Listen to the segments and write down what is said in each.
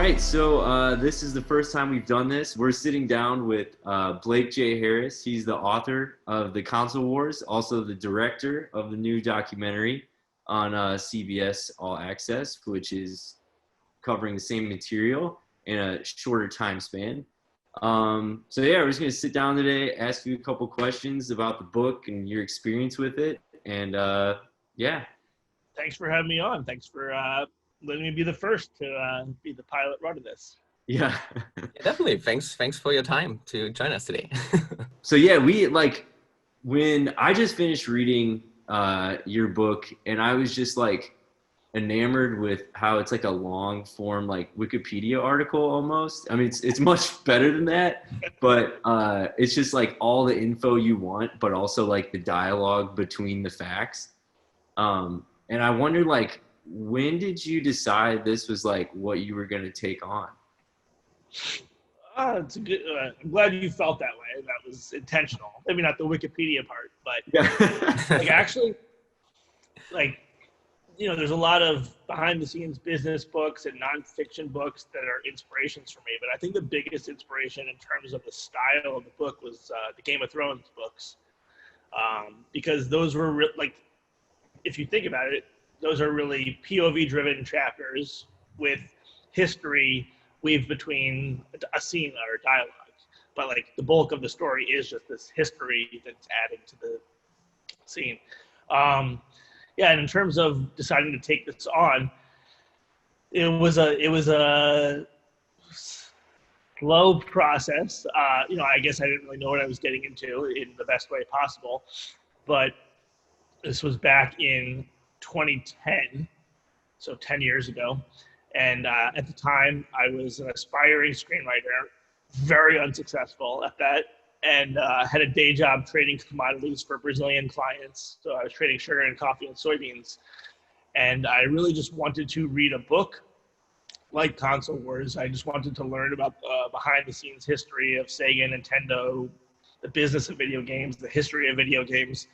right, so this is the first time we've done this. We're sitting down with Blake J. Harris. He's the author of The Console Wars, also the director of the new documentary on CBS All Access, which is covering the same material in a shorter time span. So yeah, we're just going to sit down today, ask you a couple questions about the book and your experience with it. And yeah. Thanks for having me on. Thanks for letting me be the first to be the pilot run of this. Yeah. Yeah, definitely. Thanks for your time to join us today. So yeah, when I just finished reading your book, and I was just like enamored with how it's like a long form like Wikipedia article almost. I mean, it's much better than that, but it's just like all the info you want, but also like the dialogue between the facts. And I wonder, like, when did you decide this was like what you were going to take on? It's a good. I'm glad you felt that way. That was intentional. Maybe not the Wikipedia part, but like actually, like, you know, there's a lot of behind-the-scenes business books and nonfiction books that are inspirations for me. But I think the biggest inspiration in terms of the style of the book was the Game of Thrones books, because those were like, if you think about it, those are really POV-driven chapters with history weaved between a scene or dialogue. But like the bulk of the story is just this history that's added to the scene. Yeah, and in terms of deciding to take this on, it was a slow process. You know, I guess I didn't really know what I was getting into in the best way possible, but this was back in 2010, so 10 years ago. And at the time, I was an aspiring screenwriter, very unsuccessful at that, and had a day job trading commodities for Brazilian clients. So I was trading sugar and coffee and soybeans. And I really just wanted to read a book like Console Wars. I just wanted to learn about behind-the-scenes history of Sega and Nintendo, the business of video games, the history of video games.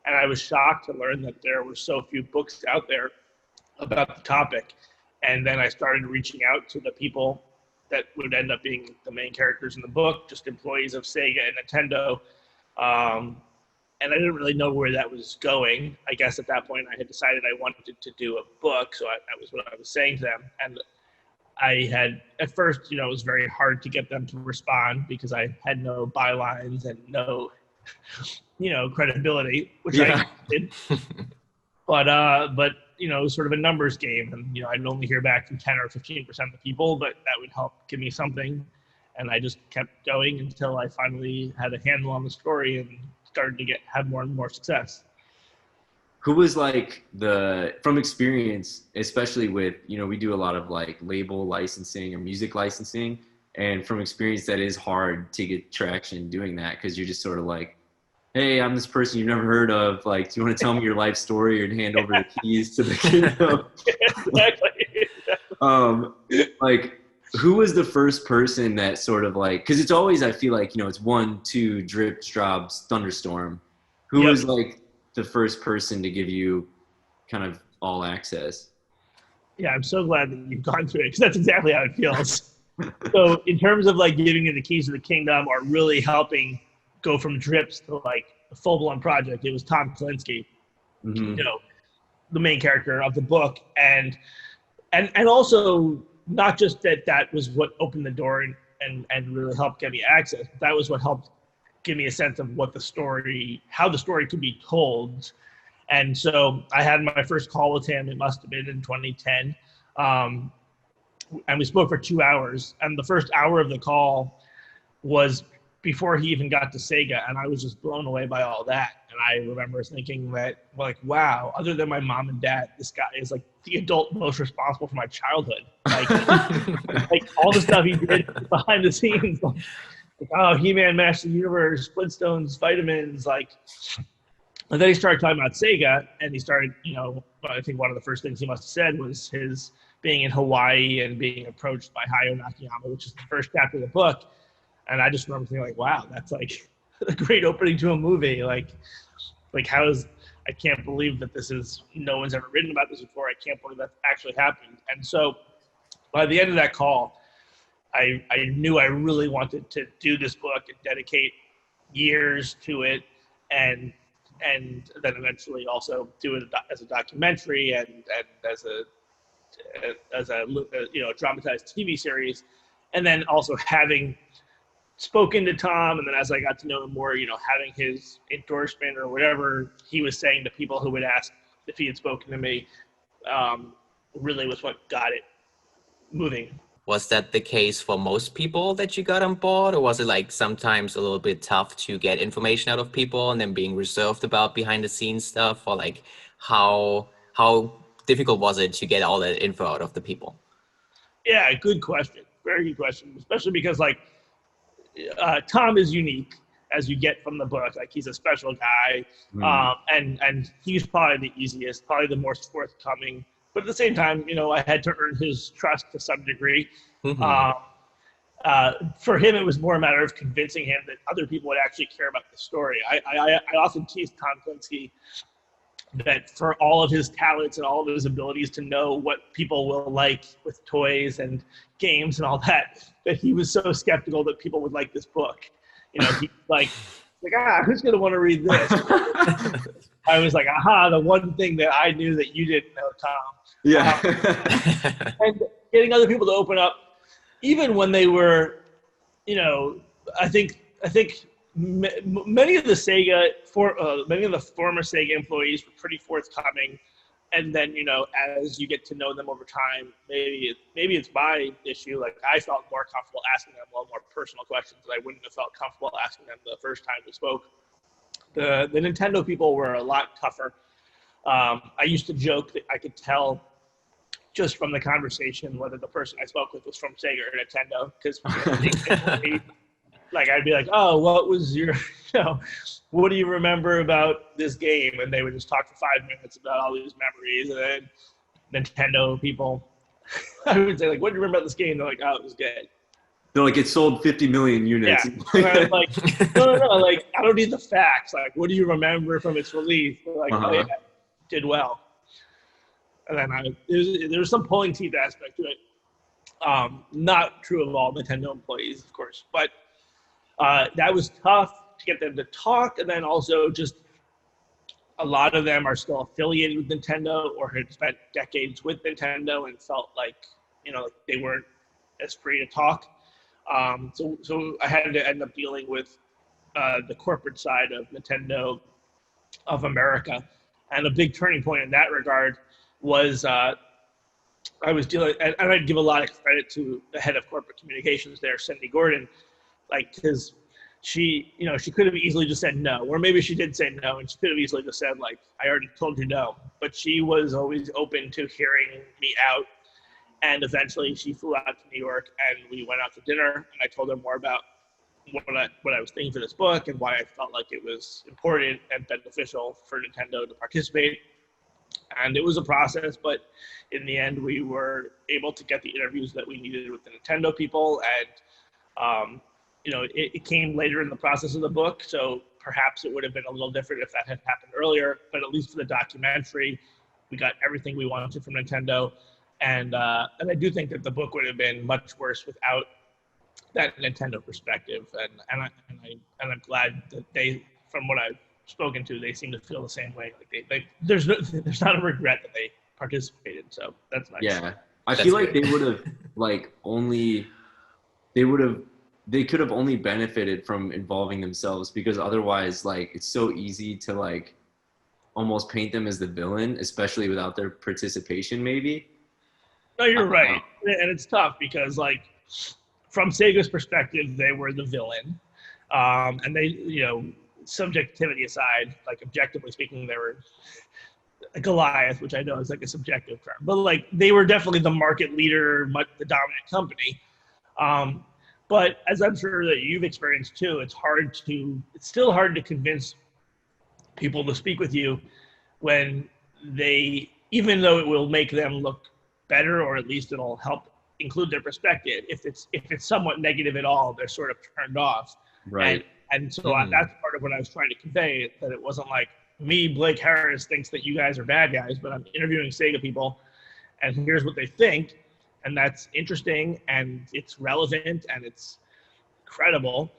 And I was shocked to learn that there were so few books out there about the topic. And then I started reaching out to the people that would end up being the main characters in the book, just employees of Sega and Nintendo. And I didn't really know where that was going. I guess at that point I had decided I wanted to do a book. So that was what I was saying to them. And I had, at first, you know, it was very hard to get them to respond because I had no bylines and no, you know, credibility, which I did. But you know, it was sort of a numbers game, and you know, I'd only hear back from 10 or 15% of the people, but that would help give me something. And I just kept going until I finally had a handle on the story and started to have more and more success. Who was like from experience, especially with, you know, we do a lot of like label licensing or music licensing, and from experience that is hard to get traction doing that because you're just sort of like, hey, I'm this person you've never heard of. Like, do you want to tell me your life story or hand over the keys to the kingdom? Exactly. Like, who was the first person that sort of like, because it's always, I feel like, you know, it's 1, 2, drip, drops, thunderstorm. Who was like the first person to give you kind of all access? Yeah, I'm so glad that you've gone through it because that's exactly how it feels. So in terms of like giving you the keys to the kingdom or really helping go from drips to like a full-blown project, it was Tom Kalinske, you know, the main character of the book, and also not just that was what opened the door and really helped get me access, but that was what helped give me a sense of how the story could be told. And so I had my first call with him. It must have been in 2010, and we spoke for 2 hours. And the first hour of the call was before he even got to Sega, and I was just blown away by all that. And I remember thinking that, like, wow, other than my mom and dad, this guy is like the adult most responsible for my childhood. Like, like all the stuff he did behind the scenes, like oh, He-Man, Master of the Universe, Flintstones, vitamins, like. And then he started talking about Sega, and he started, you know, I think one of the first things he must have said was his being in Hawaii and being approached by Hayao Nakayama, which is the first chapter of the book. And I just remember thinking, like, wow, that's like a great opening to a movie. Like I can't believe that no one's ever written about this before. I can't believe that actually happened. And so by the end of that call, I knew I really wanted to do this book and dedicate years to it, and then eventually also do it as a documentary and as a dramatized TV series, and then also having spoken to Tom, and then as I got to know him more, having his endorsement or whatever he was saying to people who would ask if he had spoken to me, really was what got it moving. Was that the case for most people that you got on board, or was it like sometimes a little bit tough to get information out of people and then being reserved about behind the scenes stuff, or like how difficult was it to get all that info out of the people? Yeah, good question. Very good question, especially because Tom is unique, as you get from the book. Like, he's a special guy, and he's probably the easiest, probably the most forthcoming. But at the same time, I had to earn his trust to some degree. For him, it was more a matter of convincing him that other people would actually care about the story. I often tease Tom Klinsky that for all of his talents and all of his abilities to know what people will like with toys and games and all that he was so skeptical that people would like this book. He's like, who's going to want to read this? I was like, aha, the one thing that I knew that you didn't know, Tom. Yeah. And getting other people to open up, even when they were, I think many of the former Sega employees were pretty forthcoming. And then, as you get to know them over time, maybe it's my issue. Like, I felt more comfortable asking them a little more personal questions that I wouldn't have felt comfortable asking them the first time we spoke. The Nintendo people were a lot tougher. I used to joke that I could tell just from the conversation whether the person I spoke with was from Sega or Nintendo, because like, I'd be like, oh, what was your, what do you remember about this game? And they would just talk for 5 minutes about all these memories. And then Nintendo people, I would say, like, what do you remember about this game? They're like, oh, it was good. They're like, it sold 50 million units. Yeah. And I'm like, no, like, I don't need the facts. Like, what do you remember from its release? They're like, oh, yeah, did well. And then there was some pulling teeth aspect to it. Not true of all Nintendo employees, of course, but that was tough to get them to talk. And then also, just a lot of them are still affiliated with Nintendo or had spent decades with Nintendo and felt like, they weren't as free to talk. So I had to end up dealing with the corporate side of Nintendo of America. And a big turning point in that regard was I was dealing, and I'd give a lot of credit to the head of corporate communications there, Cindy Gordon, because she could have easily just said no, or maybe she did say no, and she could have easily just said, like, I already told you no. But she was always open to hearing me out, and eventually she flew out to New York, and we went out to dinner, and I told her more about what I was thinking for this book and why I felt like it was important and beneficial for Nintendo to participate. And it was a process, but in the end, we were able to get the interviews that we needed with the Nintendo people, and it came later in the process of the book, so perhaps it would have been a little different if that had happened earlier. But at least for the documentary, we got everything we wanted from Nintendo, and I do think that the book would have been much worse without that Nintendo perspective. And I'm glad that they, from what I've spoken to, they seem to feel the same way. Like there's not a regret that they participated, so that's nice. Yeah, I feel like they would have they could have only benefited from involving themselves, because otherwise, like, it's so easy to, like, almost paint them as the villain, especially without their participation, maybe. No, you're right. And it's tough because, like, from Sega's perspective, they were the villain. And they, subjectivity aside, like, objectively speaking, they were Goliath, which I know is like a subjective term, but, like, they were definitely the market leader, the dominant company. But as I'm sure that you've experienced too, it's still hard to convince people to speak with you when even though it will make them look better, or at least it'll help include their perspective, if it's somewhat negative at all, they're sort of turned off. Right. And so that's part of what I was trying to convey, that it wasn't like me, Blake Harris, thinks that you guys are bad guys, but I'm interviewing Sega people, and here's what they think. and that's interesting and it's relevant and it's credible.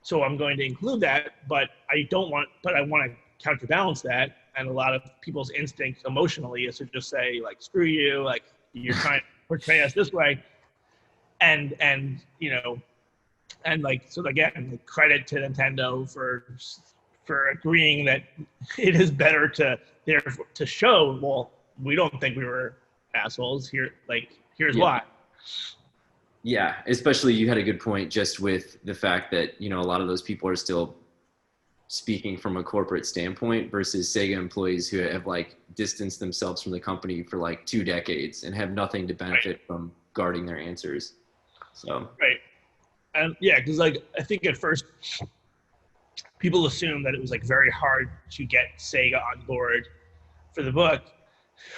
So I'm going to include that, but I want to counterbalance that. And a lot of people's instinct emotionally is to just say like, screw you, like you're trying to portray us this way. And like, so again, like, credit to Nintendo for agreeing that it is better to show, well, we don't think we were assholes here. Like, here's why. Yeah, especially you had a good point just with the fact that, a lot of those people are still speaking from a corporate standpoint versus Sega employees who have like distanced themselves from the company for like 2 decades and have nothing to benefit from guarding their answers. So right. And yeah, because like I think at first people assumed that it was like very hard to get Sega on board for the book,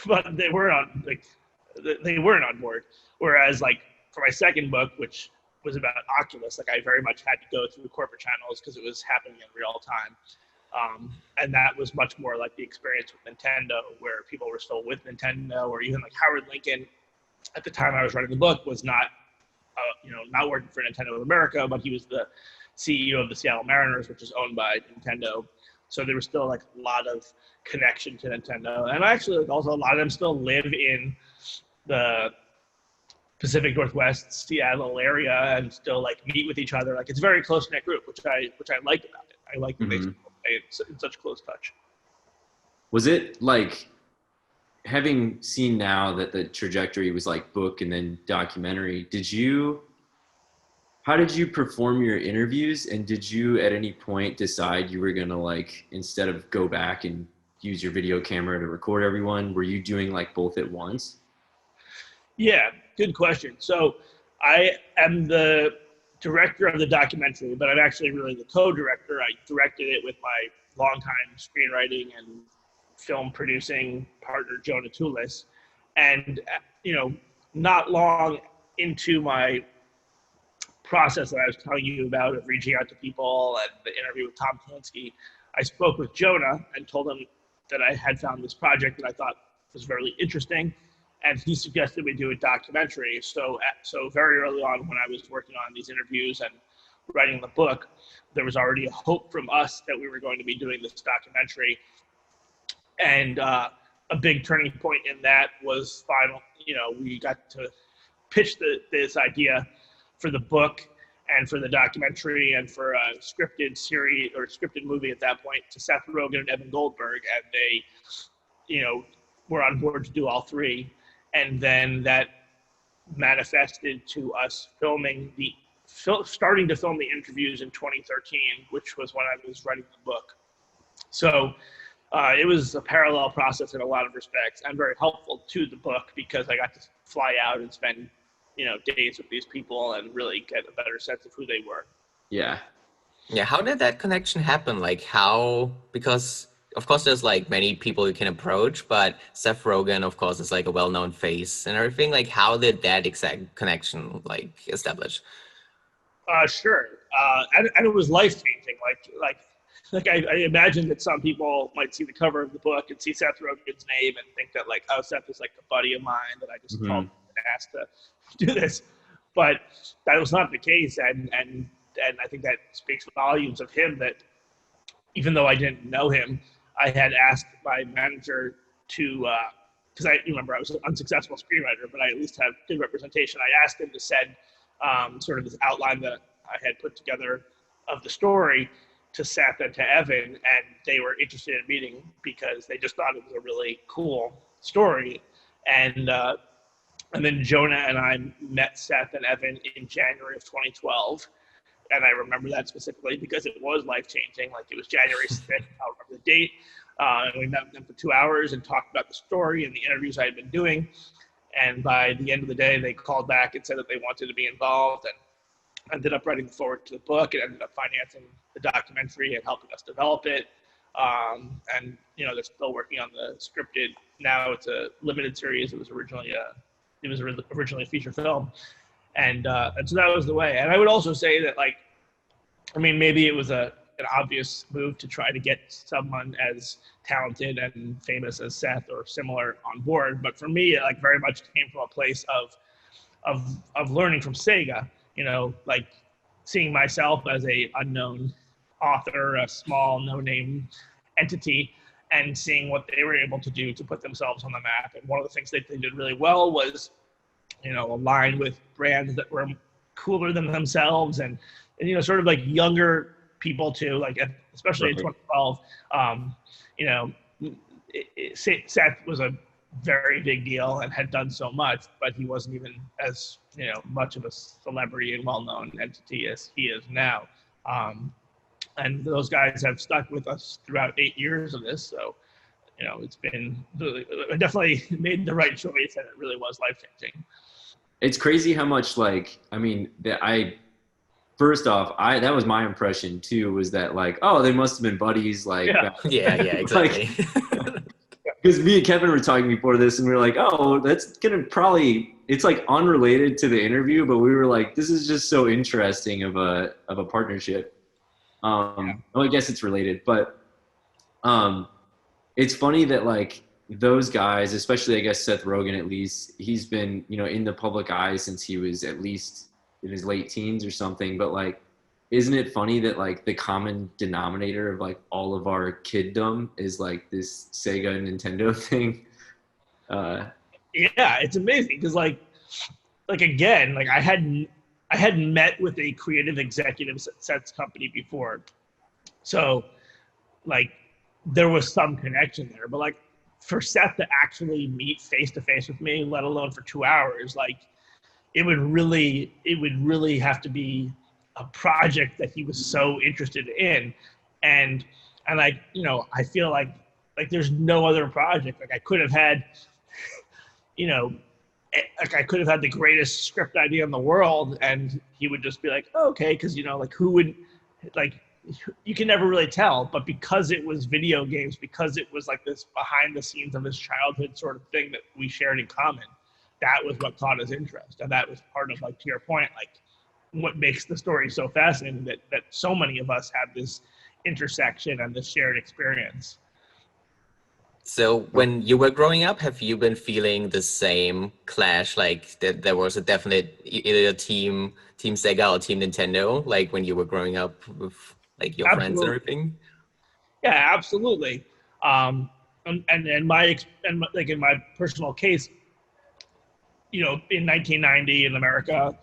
but they weren't on board. Whereas like for my second book, which was about Oculus, like I very much had to go through corporate channels because it was happening in real time. And that was much more like the experience with Nintendo, where people were still with Nintendo, or even like Howard Lincoln at the time I was writing the book was not working for Nintendo of America, but he was the CEO of the Seattle Mariners, which is owned by Nintendo. So there was still like a lot of connection to Nintendo. And actually like also a lot of them still live in the Pacific Northwest Seattle area and still like meet with each other. Like it's a very close knit group, which I liked about it. I like that they stay in such close touch. Was it like, having seen now that the trajectory was like book and then documentary, how did you perform your interviews? And did you at any point decide you were going to like, instead of go back and use your video camera to record everyone, were you doing like both at once? Yeah, good question. So I am the director of the documentary, but I'm actually really the co-director. I directed it with my longtime screenwriting and film producing partner, Jonah Tulis. And, not long into my process that I was telling you about of reaching out to people and the interview with Tom Kansky, I spoke with Jonah and told him that I had found this project that I thought was very interesting. And he suggested we do a documentary. So very early on when I was working on these interviews and writing the book, there was already a hope from us that we were going to be doing this documentary. And a big turning point in that was we got to pitch this idea for the book and for the documentary and for a scripted series or scripted movie at that point to Seth Rogen and Evan Goldberg. And they, were on board to do all three. And then that manifested to us starting to film the interviews in 2013, which was when I was writing the book. So it was a parallel process in a lot of respects and very helpful to the book because I got to fly out and spend, days with these people and really get a better sense of who they were. Yeah. Yeah. How did that connection happen? Like because of course there's like many people you can approach, but Seth Rogen, of course, is like a well-known face and everything. Like how did that exact connection like establish? Sure. And it was life-changing. Like I imagine that some people might see the cover of the book and see Seth Rogen's name and think that like, oh, Seth is like a buddy of mine that I just called and asked to do this. But that was not the case. And I think that speaks volumes of him that even though I didn't know him, I had asked my manager to, because I remember I was an unsuccessful screenwriter, but I at least have good representation. I asked him to send sort of this outline that I had put together of the story to Seth and to Evan, and they were interested in meeting because they just thought it was a really cool story. And then Jonah and I met Seth and Evan in January of 2012. And I remember that specifically because it was life-changing. Like it was January 6th, I'll remember the date. And we met with them for 2 hours and talked about the story and the interviews I had been doing. And by the end of the day, they called back and said that they wanted to be involved and ended up writing the forward to the book and ended up financing the documentary and helping us develop it. And, they're still working on the scripted. Now it's a limited series. It was originally a feature film. And so that was the way. And I would also say that, maybe it was an obvious move to try to get someone as talented and famous as Seth or similar on board. But for me, it very much came from a place of of learning from Sega. You know, like seeing myself as a unknown author, a small no-name entity, and seeing what they were able to do to put themselves on the map. And one of the things that they did really well was, you know, align with brands that were cooler than themselves, and you know, sort of like younger people too, like especially in 2012. You know, Seth was a very big deal and had done so much, but he wasn't even as, you know, much of a celebrity and well-known entity as he is now. And those guys have stuck with us throughout 8 years of this. So, you know, it's been definitely made the right choice, and it really was life-changing. It's crazy how much, like, I mean, first off, that was my impression too, was that like, oh, they must have been buddies, like, yeah, exactly. Because me and Kevin were talking before this, and we were like, oh, that's gonna probably, it's like unrelated to the interview, but we were like, this is just so interesting of a partnership. Well, I guess it's related, but it's funny that like those guys, especially I guess Seth Rogen, at least he's been, you know, in the public eye since he was at least in his late teens or something. But like, isn't it funny that like the common denominator of like all of our kiddom is like this Sega and Nintendo thing? Yeah, it's amazing because like again, like I hadn't met with a creative executive at Seth's company before, so like there was some connection there. But like for Seth to actually meet face to face with me, let alone for 2 hours, like it would really have to be a project that he was so interested in, and like, you know, I feel like there's no other project. Like I could have had, you know, like I could have had the greatest script idea in the world, and he would just be like, oh, okay, because, you know, like who would, like, you can never really tell, but because it was video games, because it was like this behind the scenes of his childhood sort of thing that we shared in common, that was what caught his interest. And that was part of, like, to your point, like what makes the story so fascinating, that so many of us have this intersection and this shared experience. So when you were growing up, have you been feeling the same clash? Like that there was a definite either team Sega or team Nintendo, like when you were growing up with like your friends and everything? Yeah, absolutely. And like in my personal case, you know, in 1990 in America,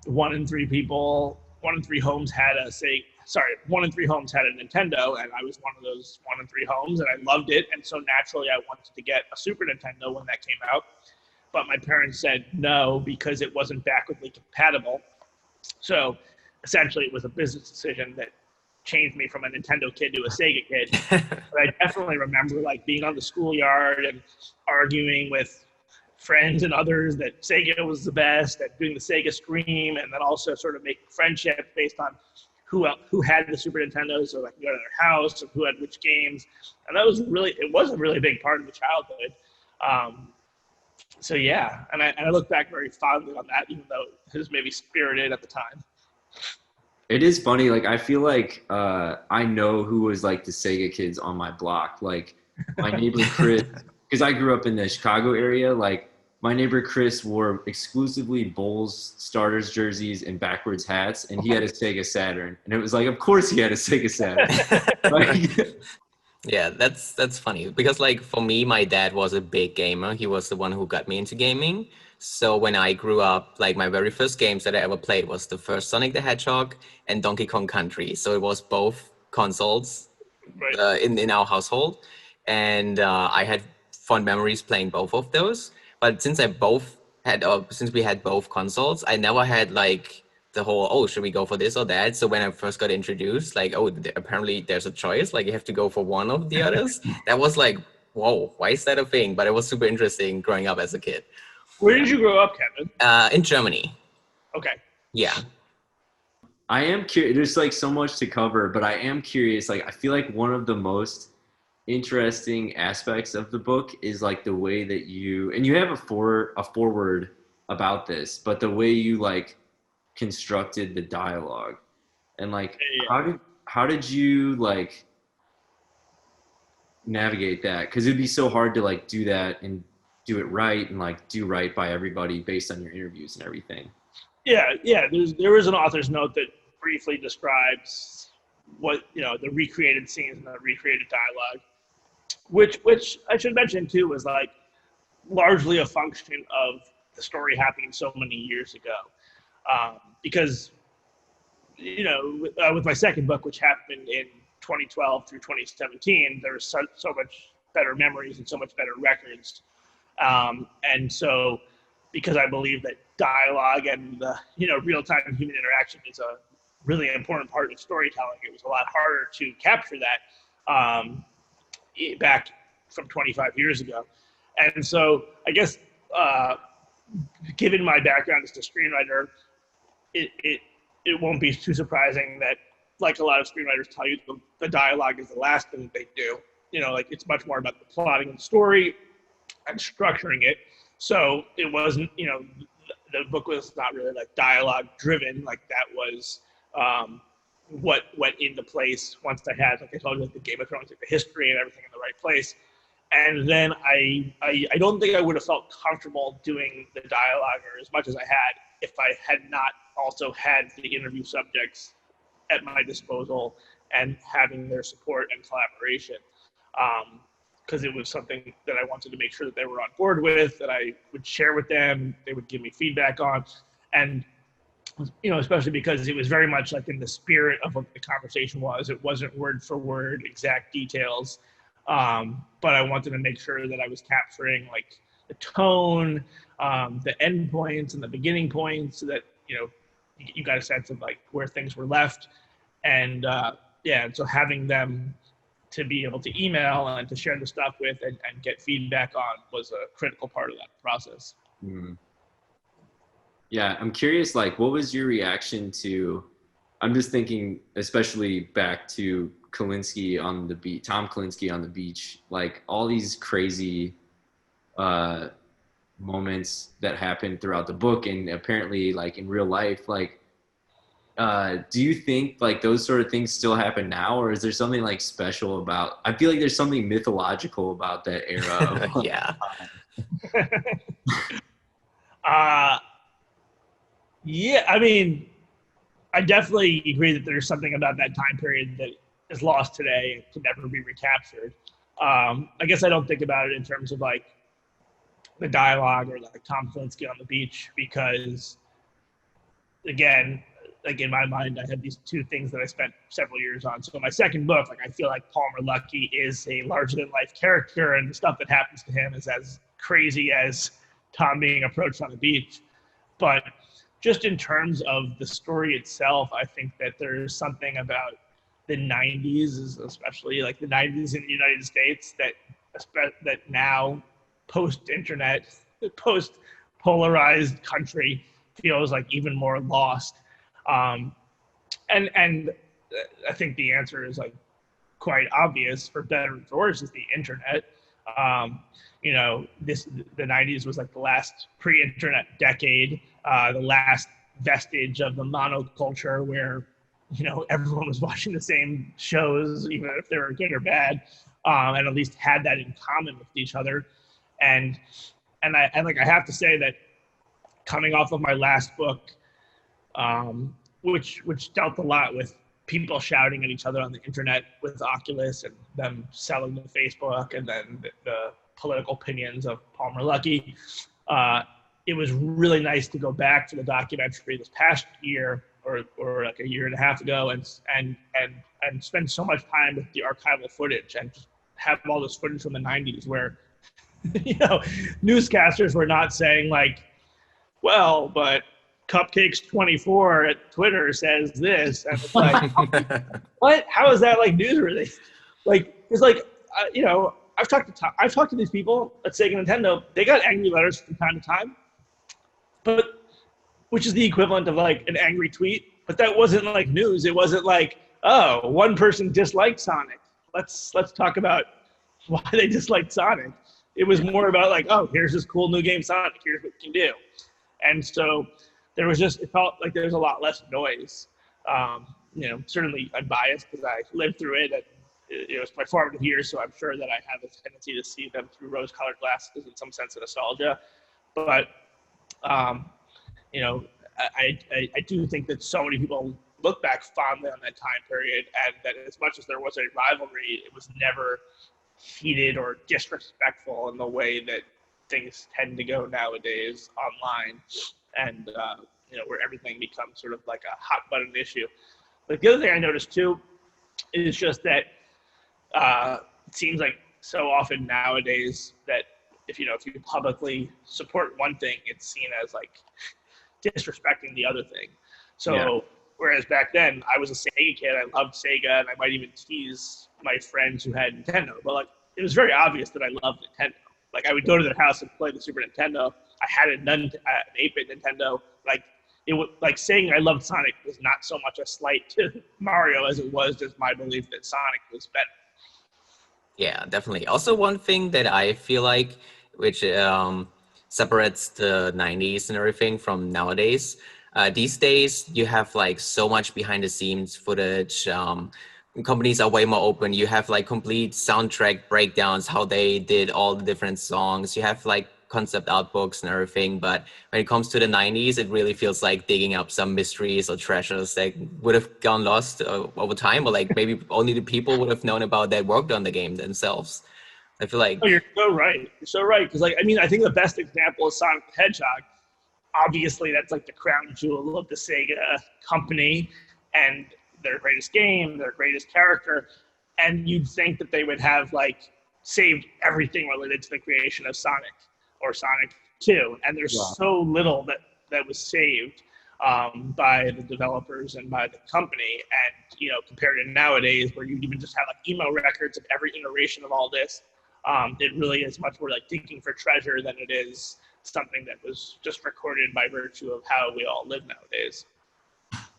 1 in 3 homes had a Nintendo, and I was one of those 1 in 3 homes, and I loved it. And so naturally I wanted to get a Super Nintendo when that came out, but my parents said no because it wasn't backwardly compatible. So essentially it was a business decision that changed me from a Nintendo kid to a Sega kid. But I definitely remember like being on the schoolyard and arguing with friends and others that Sega was the best, at doing the Sega Scream, and then also sort of making friendships based on who had the Super Nintendo, so like go to their house and who had which games. And that was a really big part of the childhood. So yeah, and I look back very fondly on that, even though it was maybe spirited at the time. It is funny. Like, I feel like I know who was like the Sega kids on my block. Like my neighbor Chris, because I grew up in the Chicago area. Like my neighbor Chris wore exclusively Bulls starters jerseys and backwards hats, and he had a Sega Saturn. And it was like, of course he had a Sega Saturn. Like, yeah, that's funny because like for me, my dad was a big gamer. He was the one who got me into gaming. So when I grew up, like my very first games that I ever played was the first Sonic the Hedgehog and Donkey Kong Country. So it was both consoles in our household. And I had fond memories playing both of those. But since we had both consoles, I never had like the whole, oh, should we go for this or that? So when I first got introduced, like, oh, apparently there's a choice, like you have to go for one of the others. That was like, whoa, why is that a thing? But it was super interesting growing up as a kid. Where did you grow up, Kevin? In Germany. Okay. Yeah. I am curious. There's like so much to cover, but I am curious. Like, I feel like one of the most interesting aspects of the book is like the way that you have a foreword about this, but the way you like constructed the dialogue, and like how did you like navigate that? Because it'd be so hard to like do do it right and like do right by everybody based on your interviews and everything. Yeah. There was an author's note that briefly describes what, the recreated scenes and the recreated dialogue, which I should mention too was like largely a function of the story happening so many years ago. Because, with my second book, which happened in 2012 through 2017, there was so much better memories and so much better records. And so because I believe that dialogue and real-time human interaction is a really important part of storytelling, it was a lot harder to capture that back from 25 years ago. And so I guess given my background as a screenwriter, it won't be too surprising that, like a lot of screenwriters tell you, the dialogue is the last thing they do. It's much more about the plotting of the story and structuring it. So it wasn't, the book was not really like dialogue driven. Like that was what went into place once I had, like I told you, like the Game of Thrones, like the history and everything in the right place. And then I don't think I would have felt comfortable doing the dialogue or as much as I had if I had not also had the interview subjects at my disposal and having their support and collaboration. Because it was something that I wanted to make sure that they were on board with, that I would share with them, they would give me feedback on. And, especially because it was very much like in the spirit of what the conversation was. It wasn't word for word, exact details. But I wanted to make sure that I was capturing like the tone, the end points and the beginning points, so that, you got a sense of like where things were left. And and so having them to be able to email and to share the stuff with and get feedback on was a critical part of that process. Mm. Yeah, I'm curious, like, what was your reaction to, I'm just thinking, especially back to Kalinske on the beach, Tom Kalinske on the beach, like all these crazy moments that happened throughout the book and apparently like in real life, like, do you think like those sort of things still happen now, or is there something like special about, I feel like there's something mythological about that era. Yeah. Yeah, I mean, I definitely agree that there's something about that time period that is lost today and can never be recaptured. I guess I don't think about it in terms of like the dialogue or like Tom Kalinske on the beach, because again, like in my mind, I had these two things that I spent several years on. So in my second book, like I feel like Palmer Luckey is a larger than life character, and the stuff that happens to him is as crazy as Tom being approached on the beach. But just in terms of the story itself, I think that there's something about the 90s, especially like the 90s in the United States, that now post-internet, post-polarized country feels like even more lost. And I think the answer is like quite obvious, for better or for worse, is the internet. The 90s was like the last pre-internet decade, the last vestige of the monoculture where, everyone was watching the same shows, even if they were good or bad, and at least had that in common with each other. And I have to say that coming off of my last book, which dealt a lot with people shouting at each other on the internet with Oculus and them selling to Facebook, and then the political opinions of Palmer Luckey. It was really nice to go back to the documentary this past year or like a year and a half ago and spend so much time with the archival footage and just have all this footage from the 90s where, newscasters were not saying like, well, but Cupcakes 24 at Twitter says this, and it's like, what? How is that like news release? Like, it's like, I've talked to these people at Sega Nintendo. They got angry letters from time to time, but which is the equivalent of like an angry tweet. But that wasn't like news. It wasn't like, oh, one person disliked Sonic. Let's talk about why they disliked Sonic. It was more about like, oh, here's this cool new game Sonic. Here's what you can do. And so it felt like there was a lot less noise. Certainly I'm biased because I lived through it. it was my formative years, so I'm sure that I have a tendency to see them through rose-colored glasses in some sense of nostalgia. But you know, I do think that so many people look back fondly on that time period, and that as much as there was a rivalry, it was never heated or disrespectful in the way that things tend to go nowadays online, and where everything becomes sort of like a hot button issue. But the other thing I noticed too is just that it seems like so often nowadays that if you publicly support one thing, it's seen as like disrespecting the other thing. So whereas back then I was a Sega kid, I loved Sega, and I might even tease my friends who had Nintendo, but like it was very obvious that I loved Nintendo. Like I would go to their house and play the Super Nintendo. I had an 8-bit Nintendo. Like it was like saying I loved Sonic was not so much a slight to Mario as it was just my belief that Sonic was better. Yeah, definitely. Also, one thing that I feel like, which separates the 90s and everything from nowadays, these days you have like so much behind the scenes footage. Companies are way more open. You have like complete soundtrack breakdowns, how they did all the different songs. You have like concept art books and everything. But when it comes to the 90s, it really feels like digging up some mysteries or treasures that would have gone lost over time, or like maybe only the people would have known about that worked on the game themselves. I feel like... Oh, you're so right. You're so right. Because I think the best example is Sonic the Hedgehog. Obviously, that's like the crown jewel of the Sega company and their greatest game, their greatest character. And you'd think that they would have like saved everything related to the creation of Sonic or Sonic 2. And there's so little that was saved by the developers and by the company. And, compared to nowadays where you even just have like email records of every iteration of all this, it really is much more like digging for treasure than it is something that was just recorded by virtue of how we all live nowadays.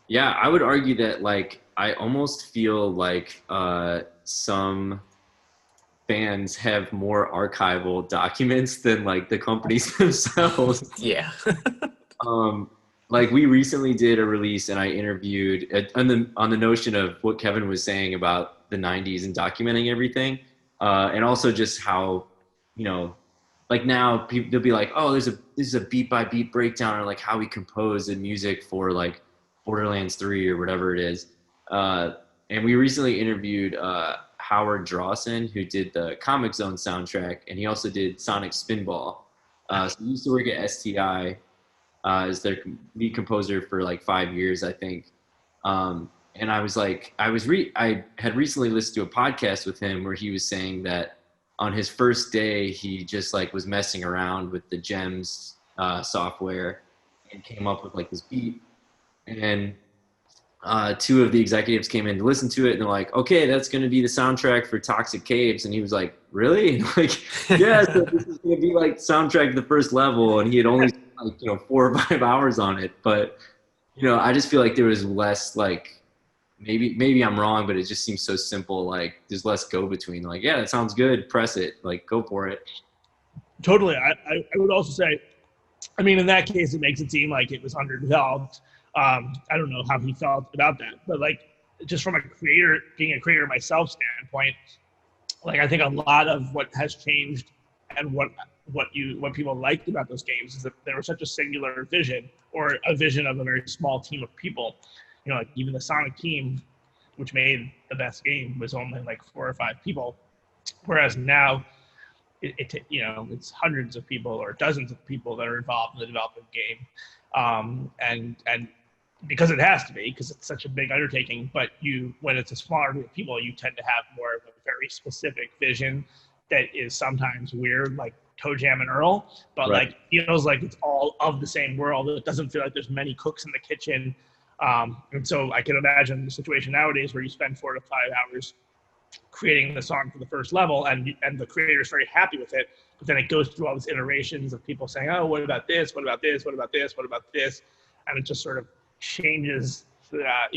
Yeah, I would argue that like I almost feel like some fans have more archival documents than like the companies themselves. Yeah. Like we recently did a release, and I interviewed on the notion of what Kevin was saying about the 90s and documenting everything, and also just how like now people, they'll be like, oh, this is a beat by beat breakdown on like how we compose the music for like Borderlands 3 or whatever it is. And we recently interviewed Howard Drawson, who did the Comic Zone soundtrack, and he also did Sonic Spinball. So he used to work at STI as their lead composer for like 5 years, I think. And I was like, I had recently listened to a podcast with him where he was saying that on his first day, he just like was messing around with the GEMS software and came up with like this beat. And two of the executives came in to listen to it, and they're like, okay, that's going to be the soundtrack for Toxic Caves. And he was like, really? And like, yeah, so this is going to be like soundtrack to the first level. And he had only like 4 or 5 hours on it. But, I just feel like there was less like, maybe I'm wrong, but it just seems so simple. Like there's less go between. Like, yeah, that sounds good. Press it. Like, go for it. Totally. I would also say, in that case, it makes it seem like it was underdeveloped. I don't know how he felt about that, but like just from being a creator myself standpoint, like I think a lot of what has changed and what people liked about those games is that they were such a singular vision, or a vision of a very small team of people. Like even the Sonic team, which made the best game, was only like 4 or 5 people, whereas now it's hundreds of people or dozens of people that are involved in the development game, and because it has to be, because it's such a big undertaking. But when it's a smaller group of people, you tend to have more of a very specific vision that is sometimes weird, like ToeJam and Earl, but Right. like feels like it's all of the same world. It doesn't feel like there's many cooks in the kitchen. And so I can imagine the situation nowadays where you spend 4 to 5 hours creating the song for the first level, and the creator is very happy with it, but then it goes through all these iterations of people saying, oh, what about this? What about this? What about this? What about this? And it just sort of changes, like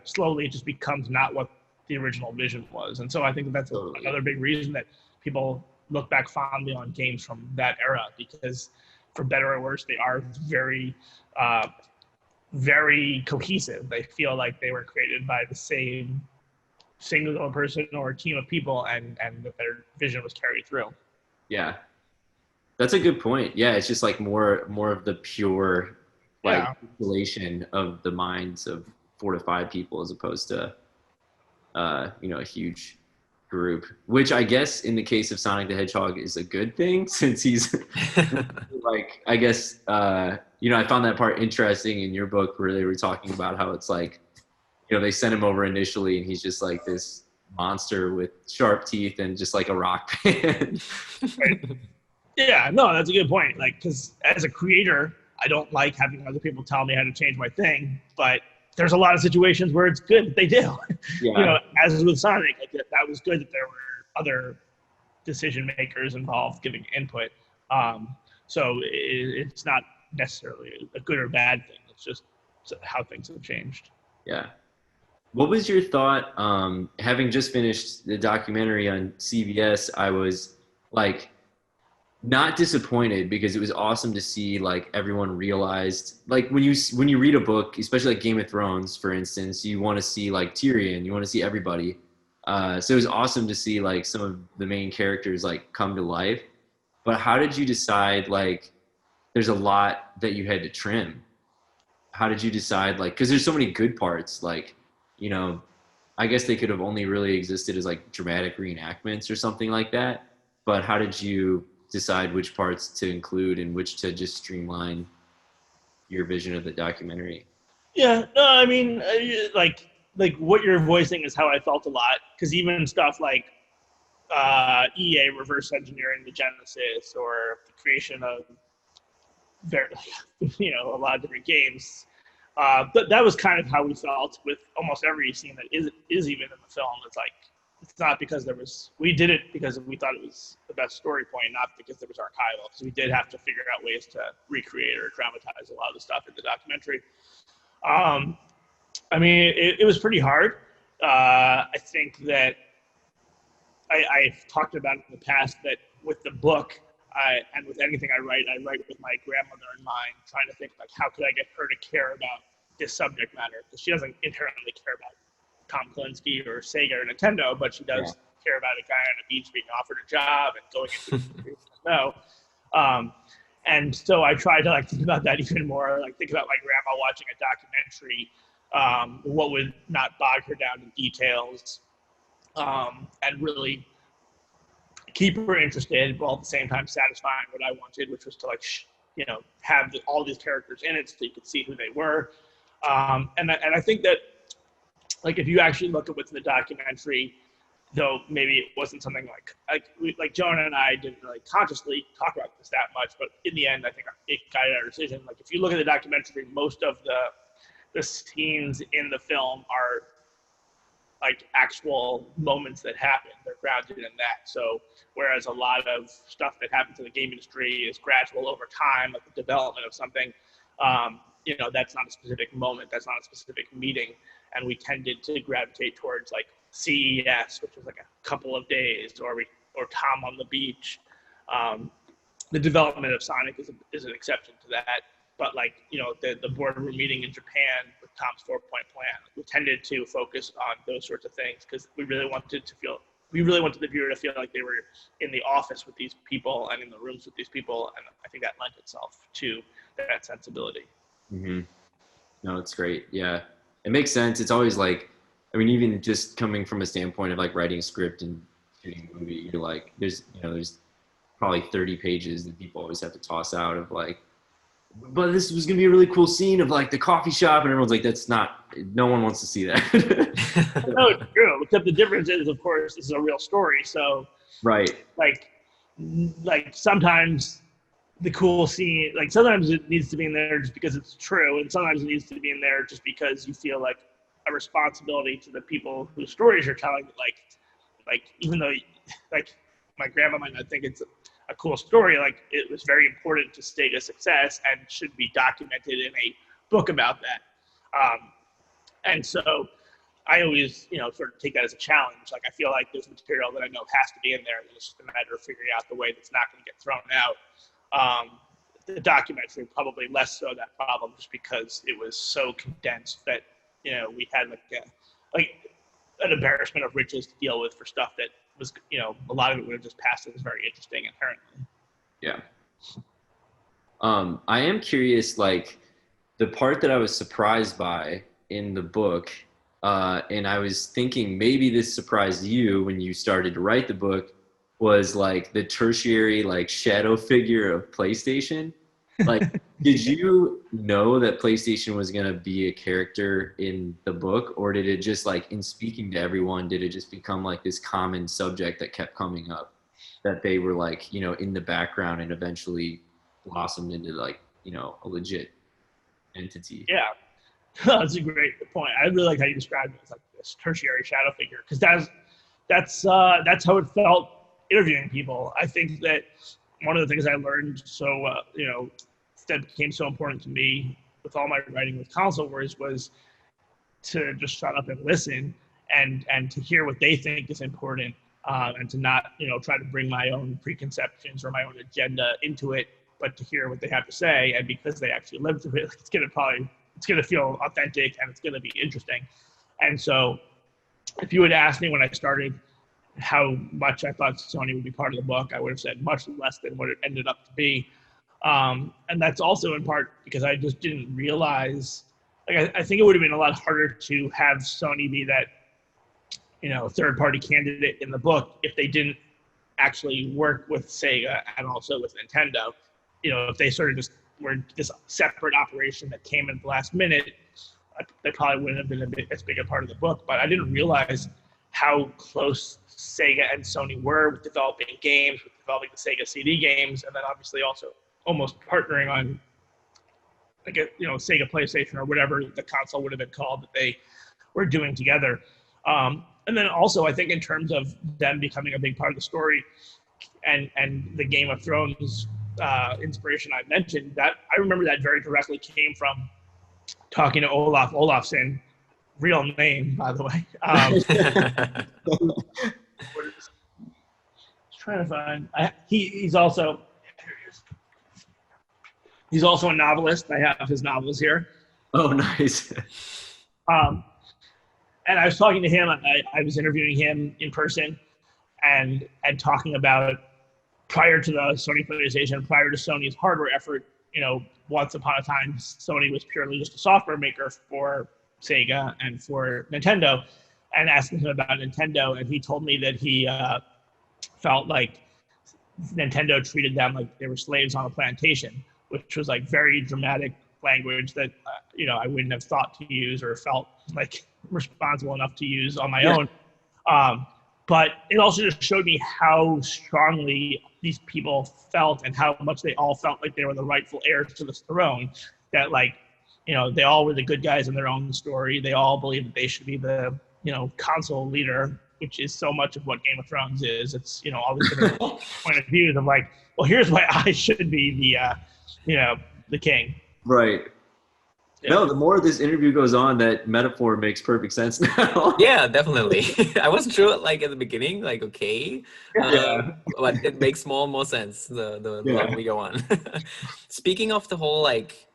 slowly it just becomes not what the original vision was. And so I think that's another big reason that people look back fondly on games from that era, because for better or worse, they are very, very cohesive. They feel like they were created by the same single person or a team of people, and that their vision was carried through. Yeah, that's a good point. Yeah, it's just like more of the pure like Yeah. relation of the minds of 4 to 5 people as opposed to a huge group, which I guess in the case of Sonic the Hedgehog is a good thing since he's like, I guess, I found that part interesting in your book where they were talking about how it's like, they sent him over initially and he's just like this monster with sharp teeth and just like a rock band. Right. Yeah, no, that's a good point. Like, because as a creator, I don't like having other people tell me how to change my thing, but there's a lot of situations where it's good that they do. Yeah. As with Sonic, like that was good that there were other decision makers involved giving input. So it's not necessarily a good or bad thing. It's just how things have changed. Yeah. What was your thought, having just finished the documentary on CBS, I was like not disappointed because it was awesome to see like everyone realized, like when you read a book, especially like Game of Thrones, for instance, you want to see like Tyrion, you want to see everybody. So it was awesome to see like some of the main characters like come to life. But how did you decide, like, there's a lot that you had to trim? How did you decide, like, because there's so many good parts, like, I guess they could have only really existed as like dramatic reenactments or something like that. But how did you decide which parts to include and which to just streamline your vision of the documentary? Yeah, no, I mean, like what you're voicing is how I felt a lot. Because even stuff like EA reverse engineering the Genesis or the creation of a lot of different games. But that was kind of how we felt with almost every scene that is even in the film. It's like, it's not because we did it because we thought it was the best story point, not because there was archival, because we did have to figure out ways to recreate or dramatize a lot of the stuff in the documentary. I mean, it was pretty hard. I think that I've talked about it in the past that with the book, and with anything I write with my grandmother in mind, trying to think like, how could I get her to care about this subject matter? Because she doesn't inherently care about Tom Kalinske or Sega or Nintendo, but she does care about a guy on a beach being offered a job and going into no. And so I try to like think about that even more, like think about my grandma watching a documentary, what would not bog her down in details, and really keep her interested while at the same time satisfying what I wanted, which was to like, have all these characters in it so you could see who they were. And I think that like, if you actually look at what's in the documentary, though maybe it wasn't something like Jonah and I didn't really consciously talk about this that much, but in the end, I think it guided our decision. Like, if you look at the documentary, most of the scenes in the film are like actual moments that happen. They're grounded in that. So whereas a lot of stuff that happens in the game industry is gradual over time, like the development of something, that's not a specific moment. That's not a specific meeting. And we tended to gravitate towards like CES, which was like a couple of days, or Tom on the beach. The development of Sonic is an exception to that. But like, the boardroom meeting in Japan with Tom's 4-point plan, we tended to focus on those sorts of things because we really wanted the viewer to feel like they were in the office with these people and in the rooms with these people. And I think that lent itself to that sensibility. Mm-hmm. No, it's great. Yeah, it makes sense. It's always like, I mean, even just coming from a standpoint of like writing a script and shooting a movie, you're like, there's probably 30 pages that people always have to toss out of like, but this was going to be a really cool scene of like the coffee shop, and everyone's like, no one wants to see that. No, it's true. Except the difference is, of course, this is a real story. So, right. Like sometimes the cool scene, like sometimes it needs to be in there just because it's true, and sometimes it needs to be in there just because you feel like a responsibility to the people whose stories you're telling. Like even though, like my grandma might not think it's a cool story, like it was very important to Sega's success and should be documented in a book about that. And so I always, sort of take that as a challenge. Like, I feel like there's material that I know has to be in there, and it's just a matter of figuring out the way that's not going to get thrown out. The documentary probably less so that problem, just because it was so condensed that we had an embarrassment of riches to deal with for stuff that was, you know, a lot of it would have just passed as very interesting inherently. Yeah. I am curious, like the part that I was surprised by in the book, and I was thinking maybe this surprised you when you started to write the book, was like the tertiary like shadow figure of PlayStation. Like, did you know that PlayStation was gonna be a character in the book, or did it just like in speaking to everyone, did it just become like this common subject that kept coming up, that they were like, you know, in the background and eventually blossomed into like, you know, a legit entity? Yeah, that's a great point. I really like how you described it as like this tertiary shadow figure, because that's how it felt interviewing people. I think that one of the things I learned, you know, that became so important to me with all my writing with Console Wars, was to just shut up and listen and to hear what they think is important, and to not, you know, try to bring my own preconceptions or my own agenda into it, but to hear what they have to say. And because they actually lived through it, it's gonna feel authentic and it's gonna be interesting. And so if you had asked me when I started how much I thought Sony would be part of the book, I would have said much less than what it ended up to be. And that's also in part because I just didn't realize, like, I think it would have been a lot harder to have Sony be that, you know, third-party candidate in the book if they didn't actually work with Sega and also with Nintendo. You know, if they sort of just were this separate operation that came in at the last minute, they probably wouldn't have been as big a part of the book. But I didn't realize how close Sega and Sony were with developing games, with developing the Sega CD games, and then obviously also almost partnering on, like, a, you know, Sega PlayStation or whatever the console would have been called that they were doing together. And then also, I think in terms of them becoming a big part of the story and the Game of Thrones inspiration I mentioned, that I remember that very directly came from talking to Olaf Olafsson, real name, by the way. Trying to find. He's also a novelist. I have his novels here. Oh, nice. And I was talking to him. I was interviewing him in person, and talking about, prior to the Sony PlayStation, prior to Sony's hardware effort, you know, once upon a time, Sony was purely just a software maker for Sega and for Nintendo. And asking him about Nintendo, and he told me that he felt like Nintendo treated them like they were slaves on a plantation, which was like very dramatic language that you know, I wouldn't have thought to use or felt like responsible enough to use on my own. But it also just showed me how strongly these people felt and how much they all felt like they were the rightful heirs to the throne. That, like, you know, they all were the good guys in their own story. They all believed that they should be the, you know, console leader, which is so much of what Game of Thrones is. It's, you know, all these different point of views of like, well, here's why I should be the, you know, the king. Right. Yeah. No, the more this interview goes on, that metaphor makes perfect sense now. Yeah, definitely. I wasn't sure, like, at the beginning, like, okay, but it makes more and more sense the longer we go on. Speaking of the whole, like,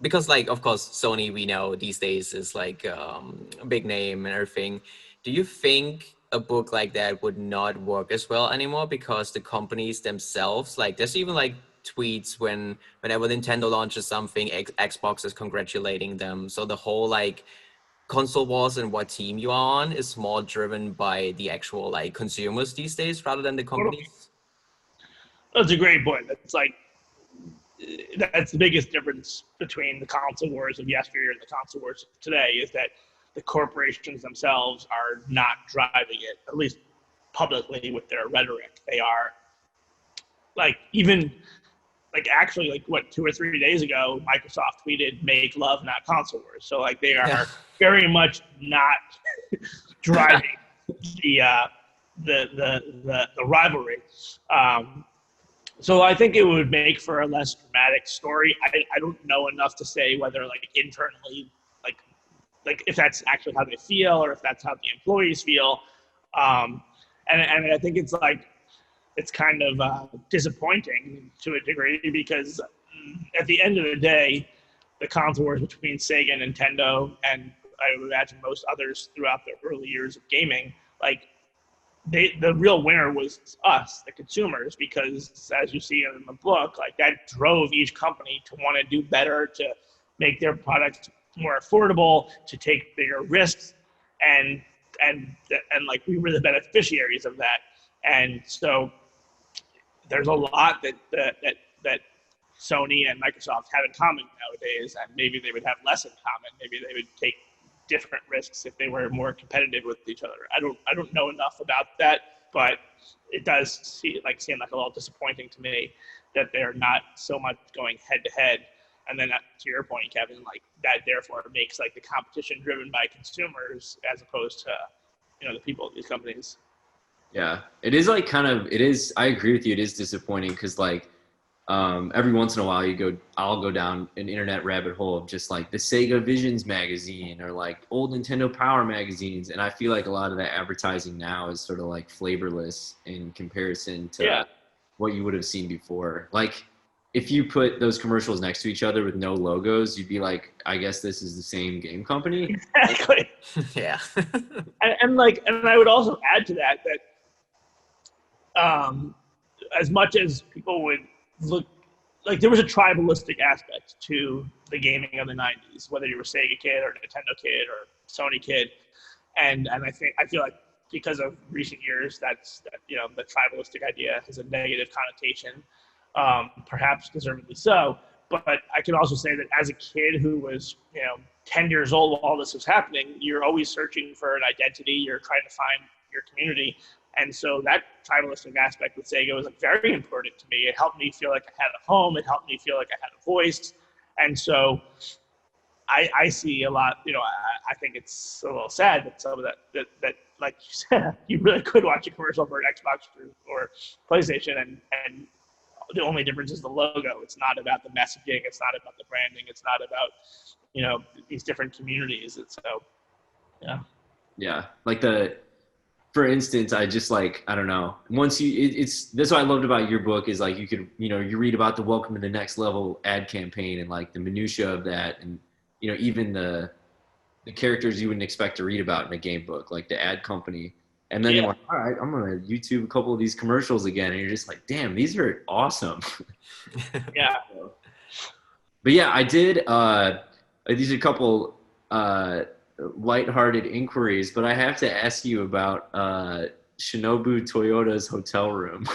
because, like, of course, Sony, we know these days is like a big name and everything. Do you think a book like that would not work as well anymore because the companies themselves, like, there's even like tweets whenever Nintendo launches something, Xbox is congratulating them. So the whole like console wars and what team you are on is more driven by the actual like consumers these days rather than the companies. That's a great point. That's like, that's the biggest difference between the console wars of yesteryear and the console wars of today, is that the corporations themselves are not driving it, at least publicly with their rhetoric. They are like, even like, actually, like, what, 2 or 3 days ago, Microsoft tweeted, "Make love, not console wars." So like, they are very much not driving the rivalry. So I think it would make for a less dramatic story. I don't know enough to say whether, like, internally, like if that's actually how they feel or if that's how the employees feel. And I think it's like, it's kind of disappointing to a degree, because at the end of the day, the console wars between Sega and Nintendo and I would imagine most others throughout the early years of gaming, like the real winner was us, the consumers, because as you see in the book, like that drove each company to want to do better, to make their products more affordable, to take bigger risks, and like we were the beneficiaries of that. And so there's a lot that Sony and Microsoft have in common nowadays, and maybe they would have less in common. Maybe they would take different risks if they were more competitive with each other. I don't know enough about that, but it does seem like a little disappointing to me that they're not so much going head to head. And then to your point, Kevin, like that therefore makes like the competition driven by consumers as opposed to, the people of these companies. Yeah, it is like it is. I agree with you. It is disappointing because like every once in a while I'll go down an internet rabbit hole of just like the Sega Visions magazine or like old Nintendo Power magazines. And I feel like a lot of that advertising now is sort of like flavorless in comparison to what you would have seen before. Like if you put those commercials next to each other with no logos, you'd be like, I guess this is the same game company. Exactly. Yeah. and I would also add to that as much as people would look like there was a tribalistic aspect to the gaming of the 90s, whether you were Sega kid or Nintendo kid or Sony kid. And I feel like because of recent years, the tribalistic idea has a negative connotation, perhaps deservedly so. But I can also say that as a kid who was, 10 years old while all this was happening, you're always searching for an identity. You're trying to find your community. And so that tribalistic aspect with Sega was very important to me. It helped me feel like I had a home. It helped me feel like I had a voice. And so I see a lot, I think it's a little sad that some of that like you said, you really could watch a commercial for an Xbox or PlayStation and the only difference is the logo. It's not about the messaging. It's not about the branding. It's not about, these different communities. And so, yeah. Yeah. Like for instance, I just like, I don't know, that's what I loved about your book is like, you could, you read about the Welcome to the Next Level ad campaign and like the minutia of that. And, even the characters you wouldn't expect to read about in a game book, like the ad company. And then you're like, all right, I'm going to YouTube a couple of these commercials again. And you're just like, damn, these are awesome. Yeah. But yeah, I did, these are a couple, lighthearted inquiries, but I have to ask you about Shinobu Toyoda's hotel room.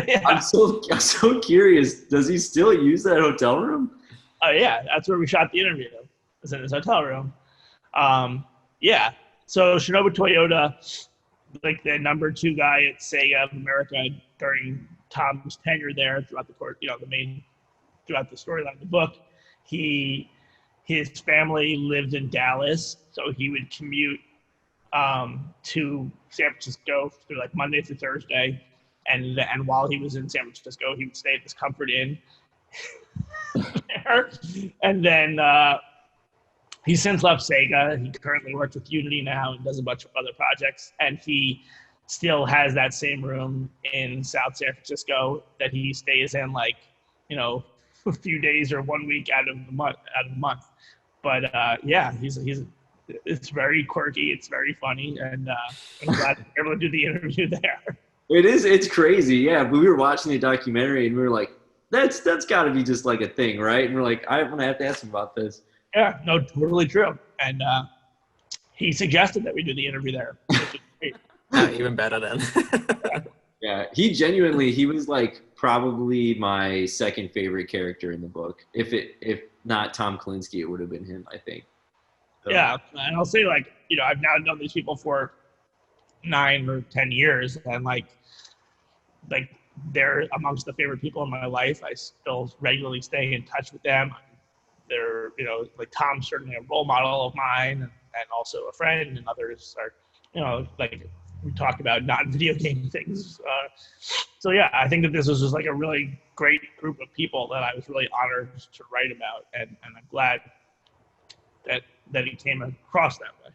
Yeah. I'm so curious. Does he still use that hotel room? Oh yeah, that's where we shot the interview. It was in his hotel room. Yeah. So Shinobu Toyoda, like the number 2 guy at Sega of America during Tom's tenure there throughout the court, throughout the storyline of the book, his family lived in Dallas, so he would commute to San Francisco through like Monday through Thursday, and while he was in San Francisco, he would stay at this Comfort Inn there. And then he's since left Sega. He currently works with Unity now and does a bunch of other projects, and he still has that same room in South San Francisco that he stays in like, a few days or 1 week out of the month. But yeah, it's very quirky. It's very funny. And I'm glad to be able to do the interview there. It's crazy. Yeah. But we were watching the documentary and we were like, that's gotta be just like a thing, right? And we're like, I'm going to have to ask him about this. Yeah, no, totally true. And he suggested that we do the interview there. Which is great. Even better then. Yeah, he was like probably my second favorite character in the book. If not Tom Kalinske, it would have been him, I think. So. Yeah, and I'll say like, I've now known these people for 9 or 10 years, and like they're amongst the favorite people in my life. I still regularly stay in touch with them. They're, like Tom's certainly a role model of mine and also a friend, and others are, like we talk about non-video game things. So yeah, I think that this was just like a really great group of people that I was really honored to write about, and I'm glad that he came across that way.